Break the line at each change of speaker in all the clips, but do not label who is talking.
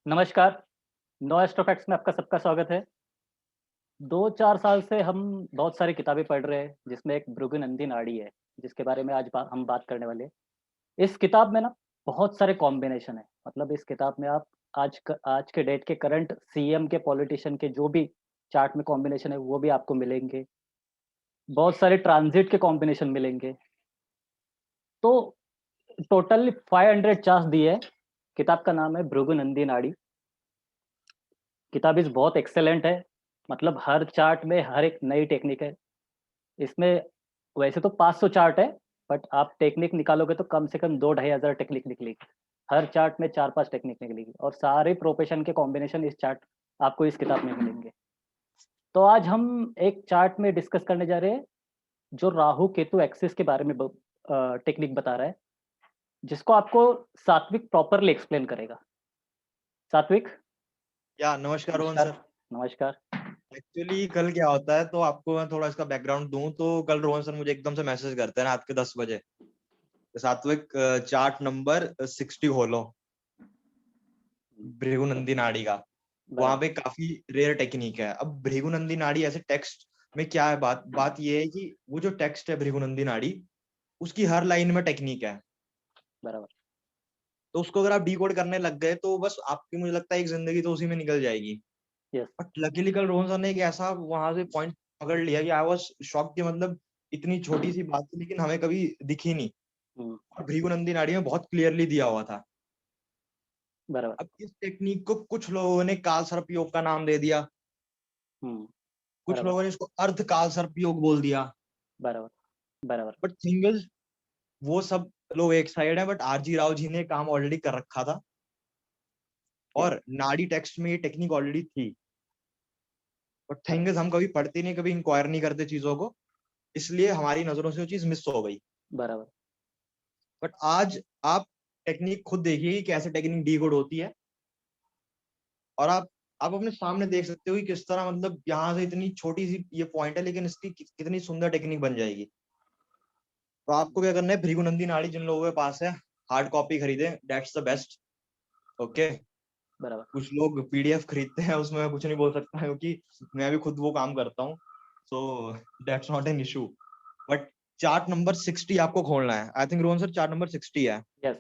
नमस्कार, नो एस्ट्रोफैक्ट्स में आपका सबका स्वागत है। 2-4 साल से हम बहुत सारी किताबें पढ़ रहे हैं, जिसमें एक भृगु नाड़ी है, जिसके बारे में आज हम बात करने वाले हैं। इस किताब में ना बहुत सारे कॉम्बिनेशन हैं, मतलब इस किताब में आप आज के डेट के करंट सीएम के पॉलिटिशियन के जो भी चार्ट में कॉम्बिनेशन है, वो भी आपको मिलेंगे। बहुत सारे ट्रांज़िट के कॉम्बिनेशन मिलेंगे। तो टोटल 500 चार्ट्स दिए हैं। किताब का नाम है भृगु नाड़ी। किताब इज़ बहुत एक्सीलेंट है, मतलब हर चार्ट में हर एक नई टेक्निक है। इसमें वैसे तो 500 चार्ट है, बट आप टेक्निक निकालोगे तो कम से कम 2 ढाई हज़ार टेक्निक निकलेगी। हर चार्ट में 4-5 टेक्निक निकलेगी और सारे प्रोफेशन के कॉम्बिनेशन इस चार्ट आपको इस किताब में मिलेंगे। तो आज हम एक चार्ट में डिस्कस करने जा रहे हैं, जो राहु केतु एक्सिस के बारे में टेक्निक बता रहा है, जिसको आपको सात्विक प्रॉपरली एक्सप्लेन करेगा। सात्विक,
या नमस्कार रोहन
नमस्कार।
सर।
नमस्कार।
एक्चुअली कल क्या होता है, तो आपको मैं थोड़ा इसका बैकग्राउंड दूं तो कल रोहन सर मुझे एकदम से मैसेज करते हैं रात के 10 बजे। सात्विक, चार्ट नंबर 60 खोलो भृगुनंदी नाड़ी का। वहां
बराबर।
पे काफी रेयर टेक्निक है। अब भृगुनंदी नाड़ी ऐसे टेक्स्ट में क्या है, बात बात ये है कि वो जो टेक्स्ट है भृगुनंदी नाड़ी, उसकी हर लाइन में टेक्निक है।
बराबर।
तो उसको अगर आप डिकोड करने लग गए तो बस आपकी, मुझे लगता है, एक जिंदगी तो उसी में निकल जाएगी।
यस।
बट लकीली कल रोहन सर ने एक ऐसा वहां से पॉइंट पकड़ लिया कि आई वाज शॉक, कि मतलब इतनी छोटी सी बात थी लेकिन हमें कभी दिखी नहीं।
हुँ।
और भृगुनंदी नाड़ी में बहुत क्लियरली दिया हुआ था।
बराबर।
अब इस टेक्निक को कुछ लोगों ने काल सर्प योग का नाम दे दिया,
हुँ।
कुछ
बराबर।
लोगों ने इसको अर्ध काल सर्प योग बोल दिया।
बराबर। बराबर।
बट थिंग इज, वो सब लोग एक साइड है, बट आरजी राव जी ने काम ऑलरेडी कर रखा था
यस।
और नाड़ी टेक्स्ट में ये टेक्निक ऑलरेडी थी। बट थिंग
बराबर।
इज, हम कभी पढ़ते नहीं, कभी इंक्वायर नहीं करते चीजों को, इसलिए हमारी नजरों से वो चीज मिस हो गई।
बराबर।
बट आज आप टेक्निक खुद देखिए कि कैसे टेक्निक डीकोड होती है, और आप अपने सामने देख सकते हो कि किस तरह, मतलब यहाँ से इतनी छोटी सी ये पॉइंट है लेकिन इसकी कितनी सुंदर टेक्निक बन जाएगी। तो आपको क्या करना है, भृगुनंदी नाड़ी जिन लोगों के पास है, हार्ड कॉपी खरीदे, दैट्स द बेस्ट। ओके।
बराबर।
कुछ लोग पीडीएफ खरीदते हैं, उसमें मैं कुछ नहीं बोल सकता क्योंकि मैं भी खुद वो काम करता हूँ। So that's not an issue. But chart number 60 आपको खोलना है। I think Rohan sir chart number 60 है।
यस।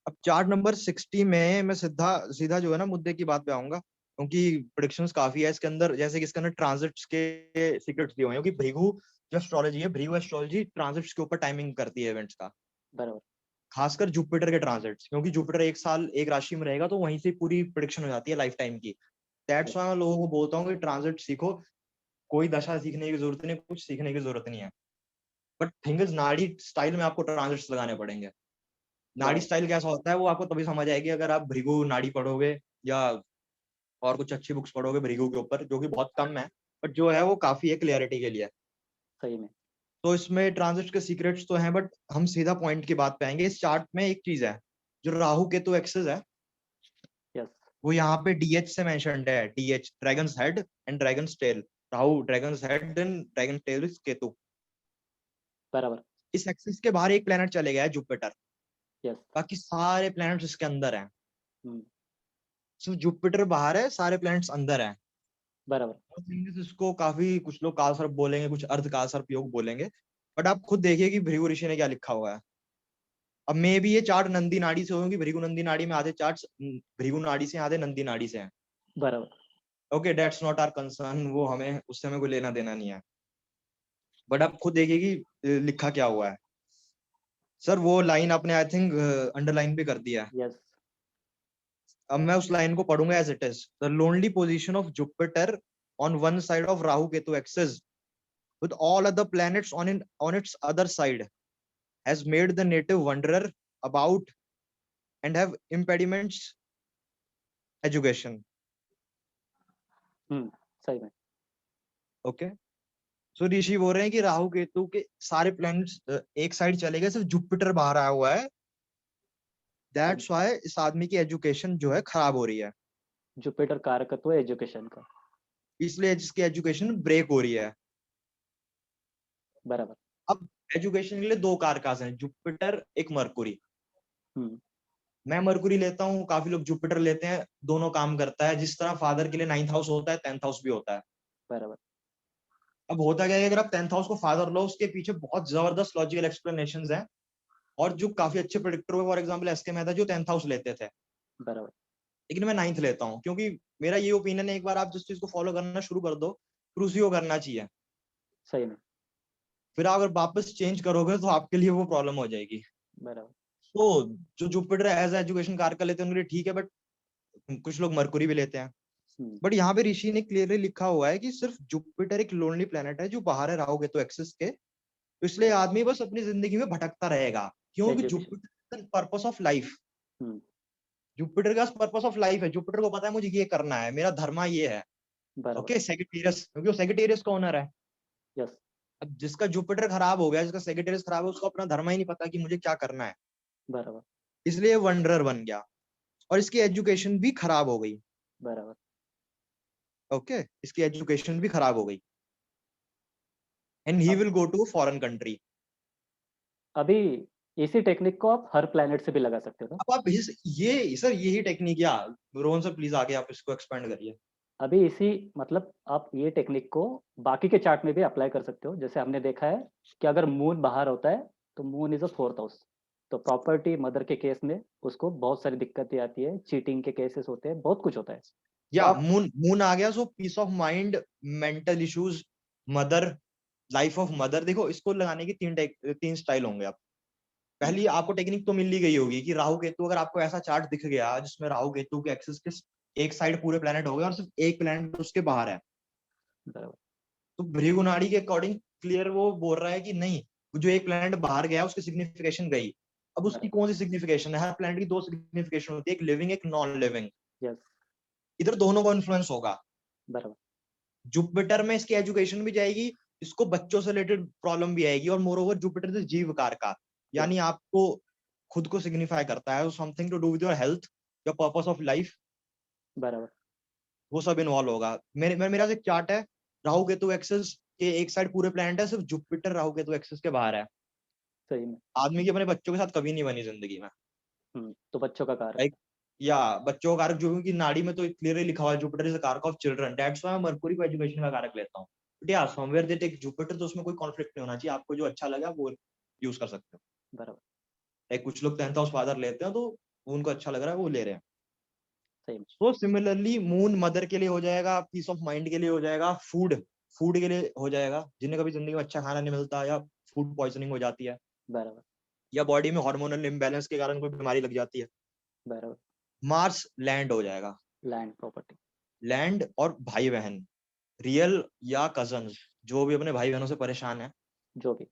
अब चार्ट नंबर 60 में मैं सीधा सीधा जो है ना मुद्दे की बात पे आऊंगा, क्योंकि प्रिडिक्शंस काफी है इसके अंदर। जैसे कि इसके अंदर ट्रांजिट्स के सीक्रेट्स दिए हुए हैं, क्योंकि भृगु जो एस्ट्रोलॉजी है, भृगु एस्ट्रोलॉजी ट्रांजिट्स के ऊपर टाइमिंग करती है इवेंट्स का,
बराबर।
खासकर जुपिटर के ट्रांजिट्स। क्योंकि जुपिटर एक साल एक राशि में रहेगा तो वहीं से पूरी प्रिडिक्शन हो जाती है लाइफ टाइम की। That's
yes.
व्हाई मैं लोगों को बोलता हूँ कि ट्रांजिट सीखो। कोई दशा सीखने की जरूरत नहीं, कुछ सीखने की जरूरत नहीं है। बट थिंग इज, नाड़ी स्टाइल में आपको ट्रांजिट्स लगाने पड़ेंगे। नाड़ी
बराबर।
स्टाइल कैसा होता है वो आपको तभी समझ आएगी अगर आप भृगु नाड़ी पढ़ोगे, या और कुछ अच्छी बुक्स पढ़ोगे भृगु के ऊपर, जो कि बहुत कम है, बट जो है वो काफी है क्लियरिटी के लिए।
सही में।
तो इसमें ट्रांजिट के सीक्रेट्स तो हैं, बट हम सीधा पॉइंट की बात पे आएंगे। इस चार्ट में एक चीज है, जो राहु केतु एक्सिस है,
यस।
वो यहाँ पे डीएच से मेंशन्ड है। DH, dragon's head and dragon's tail. Rahu dragon's head and dragon tail is Ketu.
बराबर।
इस एक्सिस के बाहर एक प्लेनेट चले गया है, जुपिटर।
यस।
बाकी सारे प्लैनेट्स इसके अंदर हैं।
हुँ।
सिर्फ जुपिटर बाहर है, सारे प्लैनेट्स अंदर हैं।
बराबर।
और थिंग्स, इसको काफी कुछ लोग काल सर्प बोलेंगे, कुछ अर्ध काल सर्प योग बोलेंगे। बट आप खुद देखिए कि भृगु ऋषि ने क्या लिखा हुआ है। अब मे भी ये चार्ट नंदी नाड़ी से होंगे, भृगु नंदी नाड़ी में आधे चार्ट भृगु नाड़ी से, आधे नंदी नाड़ी से हैं।
बराबर।
Okay, that's not our concern, वो हमें उससे हमें कोई लेना देना नहीं है। बट आप खुद देखिए कि लिखा क्या हुआ है। सर वो लाइन आपने आई थिंक अंडरलाइन भी कर दिया है।
यस।
अब मैं उस लाइन को पढ़ूंगा as it is. The lonely position of Jupiter on one side of Rahu Ketu axis with all other planets on its other side has made the native wanderer about and have impediments education.
हुँ। सही में।
Okay. सो ऋषि बोल रहे हैं कि राहु केतु के सारे planets एक side चले गए, सिर्फ जुपिटर बाहर आया हुआ है।
सही में।
दैट्स व्हाई इस आदमी की एजुकेशन जो है खराब हो रही है,
जुपिटर कारकत्व है एजुकेशन का।
इसलिए जिसकी एजुकेशन ब्रेक हो रही है।
बराबर।
अब एजुकेशन के लिए दो कारकास हैं, जुपिटर एक मरकुरी।
हुँ।
मैं मरकुरी लेता हूँ, काफी लोग जुपिटर लेते हैं, दोनों काम करता है। जिस तरह फादर के लिए 9th हाउस होता है, 10th हाउस भी होता है।
बराबर।
अब होता क्या है, अगर आप 10th हाउस को फादर लो, उसके पीछे बहुत जबरदस्त लॉजिकल एक्सप्लेनेशंस हैं, और जो काफी अच्छे प्रेडिक्टर हुए, फॉर एग्जांपल एसके मेहता जो 10th हाउस लेते थे,
बराबर।
लेकिन मैं 9th लेता हूँ, क्योंकि मेरा ये ओपिनियन है, एक बार आप जिस चीज को फॉलो करना शुरू कर दो, फिर उसी को करना चाहिए।
सही में।
फिर आप अगर वापस चेंज करोगे तो आपके लिए वो प्रॉब्लम हो जाएगी।
बराबर।
तो जो जुपिटर एज एजुकेशन कार कर लेते हैं उनके लिए ठीक है, बट कुछ लोग मरकुरी भी लेते हैं।
हम्म।
बट यहाँ पे ऋषि ने क्लियरली लिखा हुआ है कि सिर्फ जुपिटर एक लोनली प्लेनेट है जो बाहर है राहु केतु एक्सिस के, तो इसलिए आदमी बस अपनी जिंदगी में भटकता रहेगा, क्योंकि
education.
Jupiter purpose of life,
hmm.
Jupiter का पर्पस ऑफ लाइफ है। जुपिटर को पता है मुझे ये करना है, मेरा धर्मा ये है।
बराबर।
ओके, सेगिटेरियस, क्योंकि वो सेगिटेरियस का ओनर है।
यस।
अब जिसका जुपिटर खराब हो गया, जिसका सेगिटेरियस खराब है, उसको अपना धर्मा ही नहीं पता कि मुझे क्या करना है,
बराबर।
इसलिए वंडरर बन गया, और इसकी एजुकेशन भी खराब हो गई।
बराबर।
ओके, इसकी एजुकेशन भी खराब हो गई, एंड ही
अब
will go to foreign country.
अभी इसी टेक्निक को आप हर प्लेनेट से भी लगा सकते हो ना।
अब आप ये सर यही टेक्निक, या रोहन सर प्लीज आगे आप इसको एक्सपेंड करिए।
अभी इसी मतलब आप ये टेक्निक को बाकी के चार्ट में भी अप्लाई कर सकते हो। जैसे हमने देखा है कि अगर मून बाहर होता है तो moon is a 4th house, तो प्रॉपर्टी मदर के केस में उसको बहुत सारी दिक्कतें आती है, चीटिंग के केसेस होते हैं, बहुत कुछ होता है। तो
या
आप
मून मून आ गया, so peace of mind, mental issues, mother, life of mother. देखो, इसको लगाने की तीन स्टाइल होंगे। आप पहली आपको टेक्निक तो मिल ही गई होगी कि राहु केतु, अगर आपको ऐसा चार्ट दिख गया जिसमें राहु केतु के एक्सिस के एक साइड पूरे प्लेनेट हो गए और सिर्फ एक प्लेनेट उसके बाहर है,
बराबर।
तो भृगुनाड़ी के अकॉर्डिंग क्लियर वो बोल रहा है कि नहीं, जो एक प्लेनेट बाहर गया उसकी सिग्निफिकेशन गई। अब उसकी
बराबर।
कौन सी सिग्निफिकेशन है, हर प्लेनेट की दो सिग्निफिकेशन होती है, एक लिविंग एक नॉन लिविंग।
यस।
इधर दोनों का इन्फ्लुएंस होगा।
बराबर।
जुपिटर में इसकी एजुकेशन भी जाएगी, इसको बच्चों से रिलेटेड प्रॉब्लम भी आएगी, और मोर ओवर जुपिटर इज जीवकार का,
यस।
यानी आपको खुद को सिग्निफाई करता है, something to do with your health, your purpose of life,
बराबर।
वो सब इन्वॉल्व होगा। मेरा एक चार्ट है, राहु केतु एक्सिस के एक साइड पूरे प्लैनेट है, सिर्फ जुपिटर राहु केतु एक्सिस के बाहर है।
सही में।
आदमी की अपने बच्चों के साथ कभी नहीं बनी जिंदगी में।
तो बच्चों का कारक।
लाइक, या बच्चों का कारक जो कि नाड़ी में तो क्लियरली लिखा हुआ है, जुपिटर इज कारक ऑफ चिल्ड्रन, दैट्स व्हाई मैं मरकुरी को एजुकेशन का कारक लेता हूँ। बट या समवेयर दे टेक जुपिटर, तो उसमें कोई कॉन्फ्लिक्ट नहीं होना चाहिए, आपको जो अच्छा लगा वो यूज कर सकते हो।
बराबर।
लाइक कुछ लोग 10th हाउस फादर लेते हैं, तो उनको अच्छा लग रहा है वो ले रहे हैं।
सही में।
तो सिमिलरली मून मदर के लिए हो जाएगा, पीस ऑफ माइंड के लिए हो जाएगा, फूड फूड के लिए हो जाएगा, जिन्हें कभी जिंदगी में अच्छा खाना नहीं मिलता, या फूड पॉइजनिंग हो जाती है,
बराबर।
या बॉडी में हार्मोनल इम्बैलेंस के कारण कोई बीमारी लग जाती है।
बराबर।
मार्स लैंड हो जाएगा,
लैंड प्रॉपर्टी।
लैंड और भाई बहन, रियल या कजन्स, जो भी अपने भाई बहनों से परेशान है,
जो भी।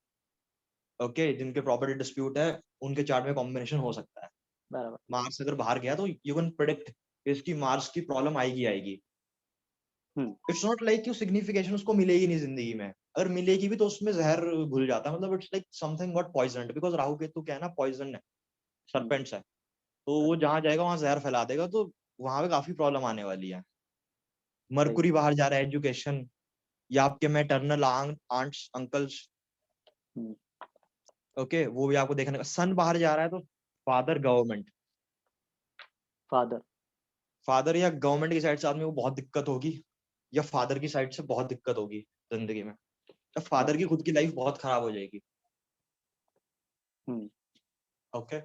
ओके, जिनके प्रॉपर्टी डिस्प्यूट है, उनके चार्ट में कॉम्बिनेशन हो सकता है।
बराबर।
मार्स अगर बाहर गया तो यू कैन प्रेडिक्ट इसकी मार्स की प्रॉब्लम आएगी आएगी।
हम्म।
इट्स नॉट लाइक कि सिग्निफिकेशन उसको मिलेगी नहीं जिंदगी में, अगर मिलेगी भी तो उसमें जहर घुल जाता है, मतलब it's like something got poisoned, because Rahu Ketu क्या है ना, पॉइजन है,
हम्म।
सरपेंट्स है, तो वो
बराबर।
जहां जाएगा वहां जहर फैला देगा, तो वहां पे काफी प्रॉब्लम आने वाली है।
सही।
मरकुरी बाहर जा रहा है, एजुकेशन, या आपके मैटरनल आंट्स अंकल्स,
हम्म।
ओके, वो भी आपको देखने का। सन बाहर जा रहा है तो फादर गवर्नमेंट,
फादर।
फादर या गवर्नमेंट की साइड से आदमी को बहुत दिक्कत होगी, या फादर की साइड से बहुत दिक्कत होगी जिंदगी में, या फादर की खुद की लाइफ बहुत खराब हो जाएगी।
हम्म।
ओके,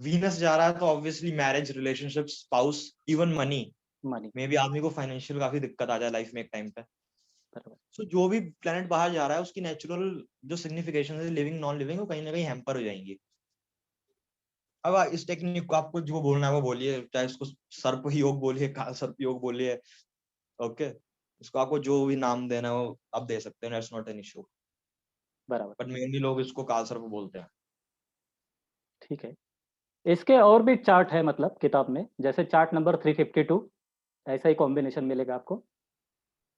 वीनस जा रहा है तो obviously marriage, relationship, spouse, even money
money.
में भी आदमी को फाइनेंशियल काफी दिक्कत आ जाए लाइफ में एक टाइम पे।
बराबर।
सो जो भी प्लेनेट बाहर जा रहा है उसकी नेचुरल जो सिग्निफिकेशन है, लिविंग नॉन लिविंग, वो कहीं ना कहीं हैम्पर हो जाएंगी। अब इस टेक्निक को आपको जो बोलना है वो बोलिए, चाहे इसको सर्प योग बोलिए, काल सर्प योग बोलिए, ओके, इसको आपको जो भी नाम देना है वो आप दे सकते हैं, दैट्स नॉट एन इशू।
बराबर।
बट मेनली लोग इसको काल सर्प बोलते हैं।
ठीक है। इसके और भी चार्ट है मतलब किताब में, जैसे चार्ट नंबर 352, ऐसा ही कॉम्बिनेशन मिलेगा आपको।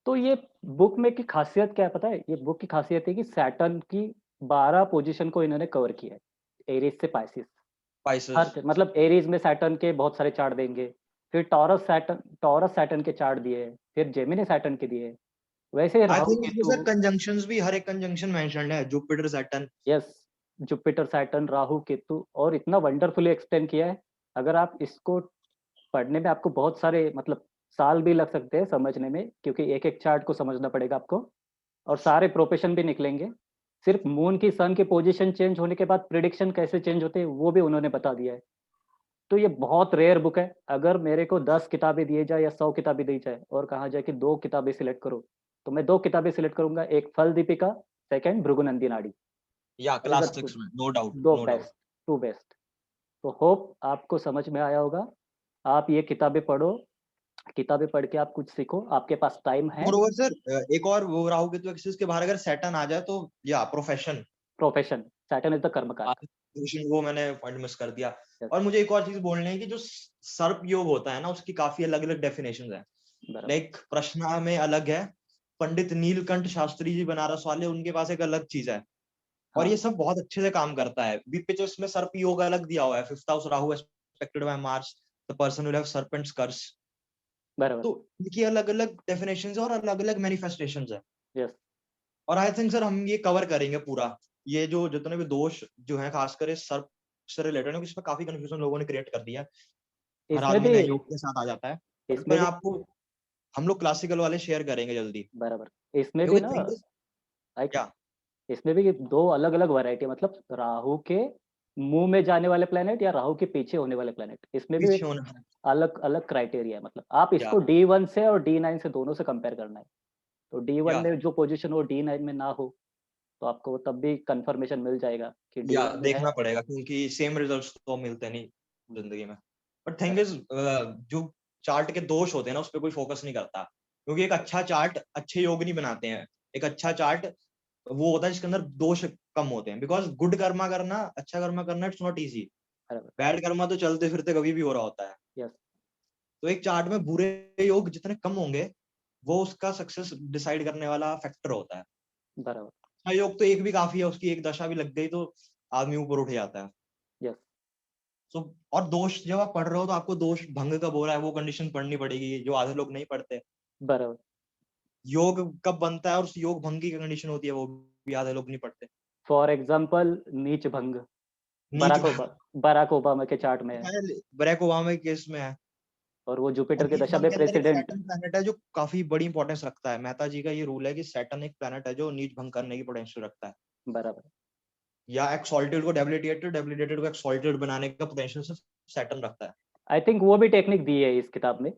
तो ये बुक में की खासियत क्या है पता है? ये बुक की खासियत है कि सैटर्न की 12 पोजीशन को इन्होंने कवर किया है, एरीज से पाइसिस।
स्पाइसेस,
हर मतलब एरीज में सैटर्न के बहुत सारे चार्ट देंगे, फिर टॉरस सैटर्न के चार्ट दिए, फिर जेमिनी सैटर्न के दिए, वैसे ही
आई
राहु
थिंक इसमें
केतु।
सर कंजंक्शंस भी, हर एक कंजंक्शन मेंशन्ड है, Jupiter Saturn.
Yes. Jupiter Saturn Rahu Ketu, और इतना वंडरफुली एक्सप्लेन किया है अगर आप इसको पढ़ने में आपको बहुत सारे मतलब साल भी लग सकते हैं समझने में, क्योंकि एक-एक चार्ट को समझना पड़ेगा आपको और सारे प्रोफेशन भी निकलेंगे। सिर्फ मून की सन की पोज़ीशन चेंज होने के बाद प्रिडिक्शन कैसे चेंज होते हैं, वो भी उन्होंने बता दिया है। तो ये बहुत रेयर बुक है। अगर मेरे को 10 किताबें दिए जाए या 100 किताबें दी जाए और कहा जाए कि 2 किताबें सिलेक्ट करो, तो मैं 2 किताबें सिलेक्ट करूँगा, एक फल दीपिका, सेकंड भृगु नाड़ी।
या
दीज़ आर
क्लासिक्स में, no doubt,
2
no doubt.
Best, 2 best. तो होप आपको समझ में आया होगा। आप ये किताबें पढ़ो, किताबें पढ़ के आप कुछ सीखो, आपके पास टाइम है।
मोरओवर सर, एक और वो राहु केतु एक्सिस के बाहर अगर सैटर्न आ जाए तो या profession,
profession, Saturn is the कर्मकारक।
वो मैंने पॉइंट मिस कर दिया।
यस,
और मुझे एक और चीज बोलनी है कि जो सर्प योग होता है ना, उसकी काफी अलग अलग डेफिनेशन है।
बराबर।
लाइक प्रश्ना में अलग है, पंडित नीलकंठ शास्त्री जी बनारस वाले, उनके पास एक अलग चीज है। और
हाँ,
ये सब बहुत अच्छे से काम करता है। बी पिचेस में सर्प योग अलग दिया हुआ है, fifth house Rahu aspected by Mars, the person will have serpent's curse.
बराबर।
तो इनकी अलग अलग डेफिनेशन है और अलग अलग मैनिफेस्टेशन है।
यस,
और आई थिंक सर हम ये कवर करेंगे पूरा, ये जो जितने भी दोष जो है खासकर इस सर्प से रिलेटेड है, इसमें काफी कंफ्यूजन लोगों ने क्रिएट कर दिया है। हर
इसमें
आदमी
भी
नए योग के साथ आ जाता है। बट
इसमें
मैं
भी
आपको, हम लोग क्लासिकल वाले शेयर करेंगे जल्दी,
बराबर। इसमें भी
क्योंकि
ना
थिंक
लाइक
क्या
इसमें भी 2 अलग-अलग वैरायटी मतलब राहु के मुँह में जाने वाले प्लैनेट या राहु के पीछे होने वाले प्लैनेट, इसमें भी
पीछे
एक
होना है
अलग-अलग क्राइटेरिया है। मतलब आप
या
इसको D1 से और D9 से दोनों से कंपेयर करना है। तो D1
या
में जो पोज़ीशन हो D9 में ना हो, तो आपको तब भी कन्फर्मेशन मिल जाएगा कि
या
D1 में है।
देखना पड़ेगा, क्योंकि सेम रिजल्ट्स तो मिलते नहीं जिंदगी में। बट थिंग
बराबर,
इज, जो चार्ट के दोष होते हैं ना, उस पर कोई फोकस नहीं करता, क्योंकि एक अच्छा चार्ट अच्छे योग नहीं बनाते हैं। एक अच्छा चार्ट वो होता है जिसके अंदर दोष कम होते हैं, बिकॉज गुड कर्मा करना, अच्छा कर्मा करना, इट्स नॉट इजी।
बराबर।
बैड कर्मा तो चलते फिरते कभी भी हो रहा होता है।
यस,
तो एक चार्ट में बुरे योग जितने कम होंगे, वो उसका सक्सेस डिसाइड करने वाला फैक्टर होता है।
बराबर।
अच्छा योग तो एक भी काफी है, उसकी एक दशा भी लग गई तो आदमी ऊपर उठ जाता है।
यस,
सो और दोष जब आप पढ़ रहे हो तो आपको दोष भंग कब हो रहा है वो कंडीशन पढ़नी पड़ेगी, जो आधे लोग नहीं पढ़ते।
बराबर।
योग कब बनता है और उस योग भंग की कंडीशन होती है, वो भी आधे लोग नहीं पढ़ते।
फॉर एग्ज़ाम्पल नीच भंग,
नीच
बराक ओबामा के चार्ट में है
बरैक ओबामा के केस में है।
और वो
और
जुपिटर की
नीच
दशा
भंग
में
के अंदर एक
प्रेसिडेंट।
सैटर्न प्लैनेट है जो काफी बड़ी इंपॉर्टेंस रखता है। मेहता जी का ये रूल है कि सैटर्न एक प्लैनेट है जो नीच भंग करने की पोटेंशियल रखता है,
बराबर।
या एक्सॉल्टेड को डेबिलिटेटेड, डेबिलिटेटेड को एक्सॉल्टेड बनाने का पोटेंशियल सिर्फ सैटर्न रखता है।
आई थिंक वो भी टेक्निक दी है इस किताब में।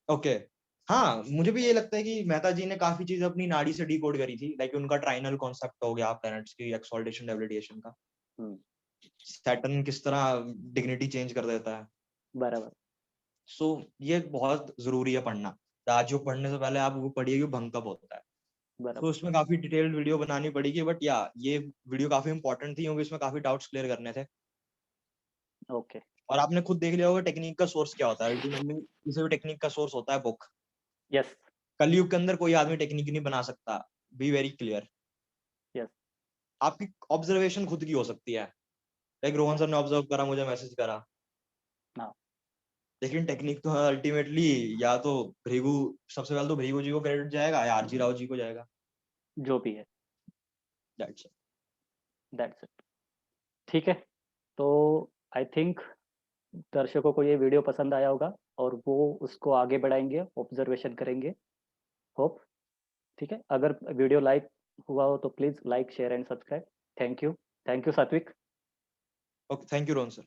ओके, हाँ मुझे भी ये लगता है कि मेहता जी ने काफी चीज अपनी नाड़ी से डिकोड करी थी। लाइक उनका ट्राइनल कॉन्सेप्ट हो गया प्लैनेट्स की एक्सॉल्टेशन डेबिलिटेशन का,
हुँ,
सैटर्न किस तरह डिग्निटी चेंज कर देता है।
बराबर,
सो ये बहुत जरूरी है पढ़ना। आज जो पढ़ने से पहले आप वो पढ़िए कि भंग कब होता है। तो
बराबर।
उसमें काफी डिटेल्ड वीडियो बनानी पड़ेगी, बट या ये वीडियो काफी इंपॉर्टेंट थी क्योंकि इसमें काफी डाउट्स क्लियर करने थे।
ओके,
और आपने खुद देख लिया होगा टेक्निक का सोर्स क्या होता है। अल्टीमेटली किसी भी टेक्निक का सोर्स होता है बुक।
यस,
कलयुग के अंदर कोई आदमी टेक्निक नहीं बना सकता, बी वेरी क्लियर।
यस,
आपकी ऑब्जर्वेशन खुद की हो सकती है। लाइक रोहन सर ने ऑब्जर्व करा, मुझे मैसेज करा,
हाँ,
लेकिन टेक्निक तो अल्टीमेटली या तो भृगु, सबसे पहले तो भृगु जी को क्रेडिट जाएगा या आरजी राव जी को जाएगा।
जो भी है,
दैट्स इट।
That's it. ठीक है, तो आई थिंक दर्शकों को ये वीडियो पसंद आया होगा और वो उसको आगे बढ़ाएँगे, ऑब्ज़र्वेशन करेंगे, होप। ठीक है? अगर वीडियो लाइक हुआ हो तो please like, share and subscribe. Thank you. Thank you Satvik.
Okay, thank you Rohan sir.